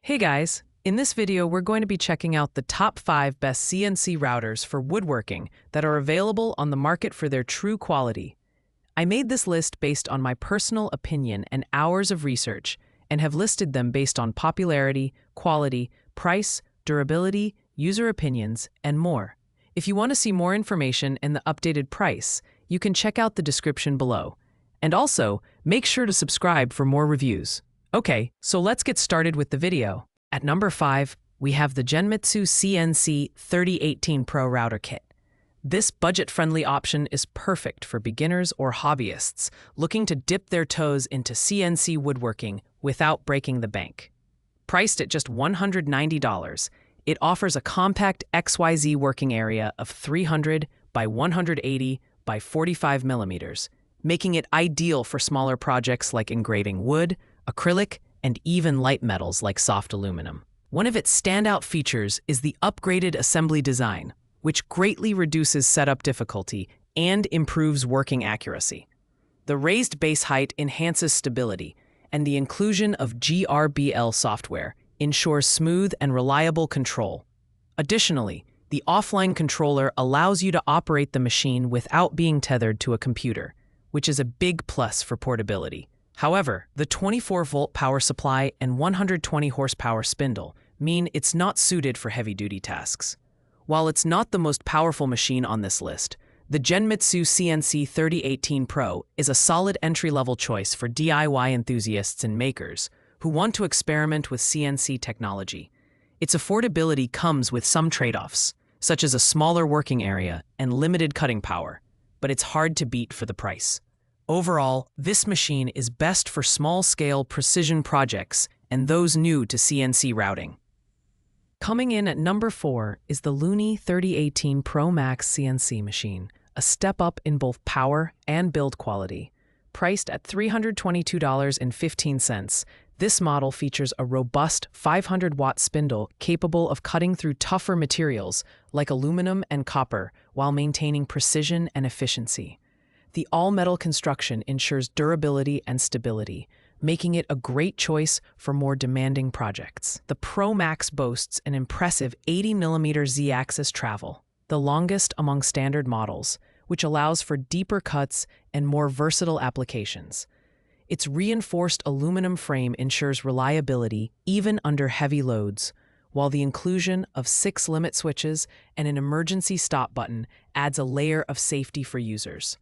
Hey guys, in this video we're going to be checking out the top 5 best CNC routers for woodworking that are available on the market for their true quality. I made this list based on my personal opinion and hours of research, and have listed them based on popularity, quality, price, durability, user opinions, and more. If you want to see more information and the updated price, you can check out the description below. And also, make sure to subscribe for more reviews. Okay, so let's get started with the video. At number 5, we have the Genmitsu CNC 3018 Pro Router Kit. This budget-friendly option is perfect for beginners or hobbyists looking to dip their toes into CNC woodworking without breaking the bank. Priced at just $190, it offers a compact XYZ working area of 300 by 180 by 45 millimeters, making it ideal for smaller projects like engraving wood, acrylic, and even light metals like soft aluminum. One of its standout features is the upgraded assembly design, which greatly reduces setup difficulty and improves working accuracy. The raised base height enhances stability, and the inclusion of GRBL software ensures smooth and reliable control. Additionally, the offline controller allows you to operate the machine without being tethered to a computer, which is a big plus for portability. However, the 24-volt power supply and 120 horsepower spindle mean it's not suited for heavy-duty tasks. While it's not the most powerful machine on this list, the Genmitsu CNC 3018 Pro is a solid entry-level choice for DIY enthusiasts and makers who want to experiment with CNC technology. Its affordability comes with some trade-offs, such as a smaller working area and limited cutting power, but it's hard to beat for the price. Overall, this machine is best for small-scale precision projects and those new to CNC routing. Coming in at number 4 is the Luni 3018 Pro Max CNC machine, a step up in both power and build quality. Priced at $322.15, this model features a robust 500-watt spindle capable of cutting through tougher materials like aluminum and copper while maintaining precision and efficiency. The all-metal construction ensures durability and stability, making it a great choice for more demanding projects. The Pro Max boasts an impressive 80mm Z-axis travel, the longest among standard models, which allows for deeper cuts and more versatile applications. Its reinforced aluminum frame ensures reliability even under heavy loads, while the inclusion of 6 limit switches and an emergency stop button adds a layer of safety for users.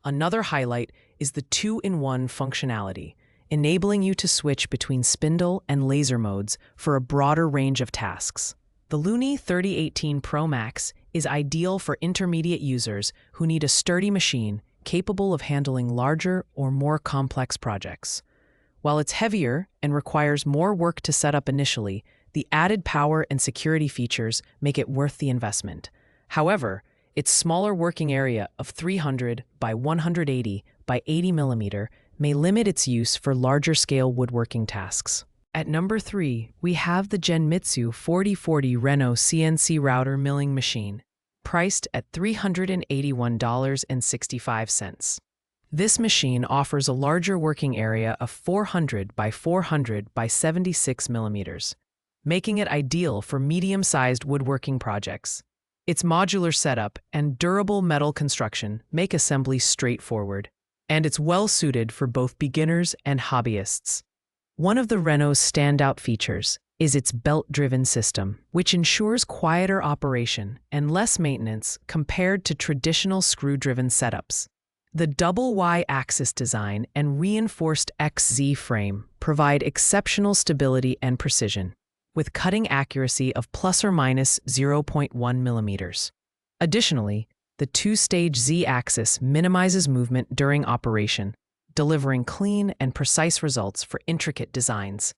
Another highlight is the 2-in-1 functionality, enabling you to switch between spindle and laser modes for a broader range of tasks. The Luni 3018 Pro Max is ideal for intermediate users who need a sturdy machine capable of handling larger or more complex projects. While it's heavier and requires more work to set up initially, the added power and security features make it worth the investment. However, its smaller working area of 300 by 180 by 80 mm may limit its use for larger-scale woodworking tasks. At number 3, we have the Genmitsu 4040 Reno CNC router milling machine, priced at $381.65. This machine offers a larger working area of 400 by 400 by 76 mm, making it ideal for medium-sized woodworking projects. Its modular setup and durable metal construction make assembly straightforward, and it's well-suited for both beginners and hobbyists. One of the Reno's standout features is its belt-driven system, which ensures quieter operation and less maintenance compared to traditional screw-driven setups. The double Y-axis design and reinforced XZ frame provide exceptional stability and precision, with cutting accuracy of plus or minus 0.1 millimeters. Additionally, the 2-stage Z-axis minimizes movement during operation, delivering clean and precise results for intricate designs.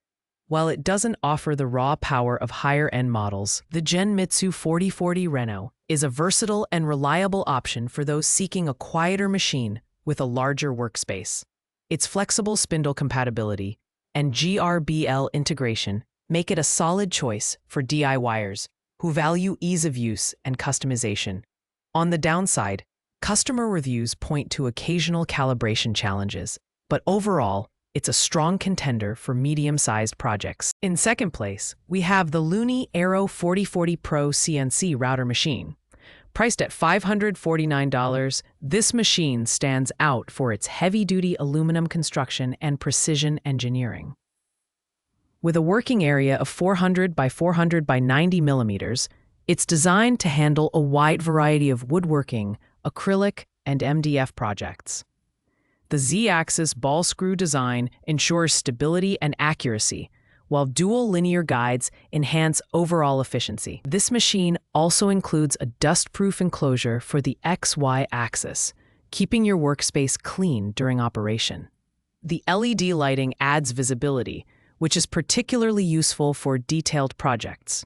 While it doesn't offer the raw power of higher-end models, the Genmitsu 4040 Reno is a versatile and reliable option for those seeking a quieter machine with a larger workspace. Its flexible spindle compatibility and GRBL integration make it a solid choice for DIYers who value ease of use and customization. On the downside, customer reviews point to occasional calibration challenges, but overall, It's a strong contender for medium-sized projects. In second place, we have the Looney Aero 4040 Pro CNC router machine. Priced at $549, this machine stands out for its heavy-duty aluminum construction and precision engineering. With a working area of 400 by 400 by 90 millimeters, it's designed to handle a wide variety of woodworking, acrylic, and MDF projects. The Z-axis ball screw design ensures stability and accuracy, while dual linear guides enhance overall efficiency. This machine also includes a dust-proof enclosure for the XY axis, keeping your workspace clean during operation. The LED lighting adds visibility, which is particularly useful for detailed projects.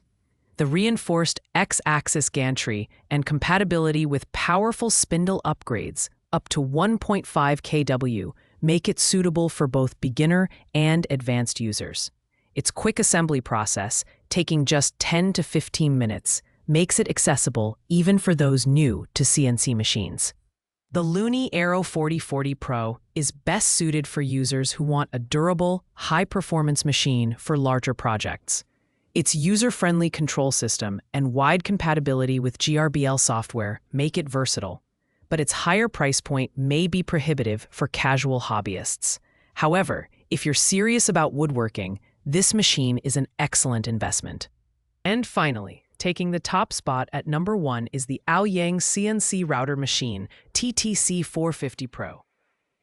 The reinforced X-axis gantry and compatibility with powerful spindle upgrades up to 1.5 kW make it suitable for both beginner and advanced users. Its quick assembly process, taking just 10 to 15 minutes, makes it accessible even for those new to CNC machines. The Looney Aero 4040 Pro is best suited for users who want a durable, high-performance machine for larger projects. Its user-friendly control system and wide compatibility with GRBL software make it versatile, but its higher price point may be prohibitive for casual hobbyists. However, if you're serious about woodworking, this machine is an excellent investment. And finally, taking the top spot at number 1 is the Aoyang CNC router machine TTC 450 Pro.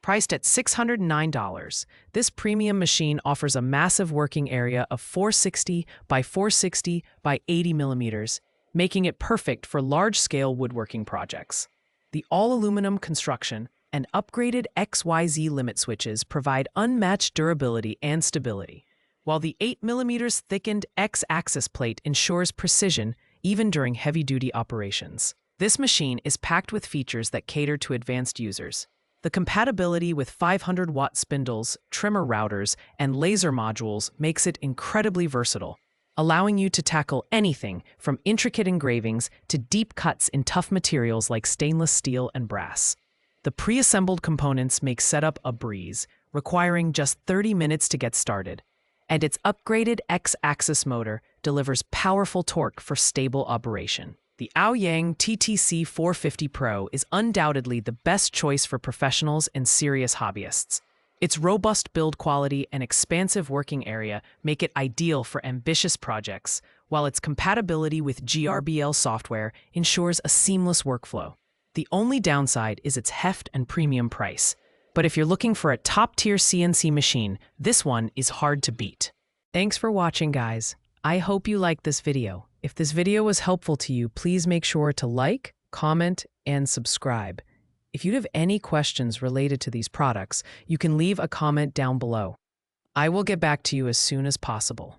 Priced at $609, this premium machine offers a massive working area of 460 by 460 by 80 millimeters, making it perfect for large-scale woodworking projects. The all-aluminum construction and upgraded XYZ limit switches provide unmatched durability and stability, while the 8mm thickened X-axis plate ensures precision even during heavy-duty operations. This machine is packed with features that cater to advanced users. The compatibility with 500-watt spindles, trimmer routers, and laser modules makes it incredibly versatile, allowing you to tackle anything from intricate engravings to deep cuts in tough materials like stainless steel and brass. The pre-assembled components make setup a breeze, requiring just 30 minutes to get started, and its upgraded X-axis motor delivers powerful torque for stable operation. The Aoyang TTC 450 Pro is undoubtedly the best choice for professionals and serious hobbyists. Its robust build quality and expansive working area make it ideal for ambitious projects, while its compatibility with GRBL software ensures a seamless workflow. The only downside is its heft and premium price, but if you're looking for a top-tier CNC machine, this one is hard to beat. Thanks for watching, guys. I hope you liked this video. If this video was helpful to you, please make sure to like, comment, and subscribe. If you have any questions related to these products, you can leave a comment down below. I will get back to you as soon as possible.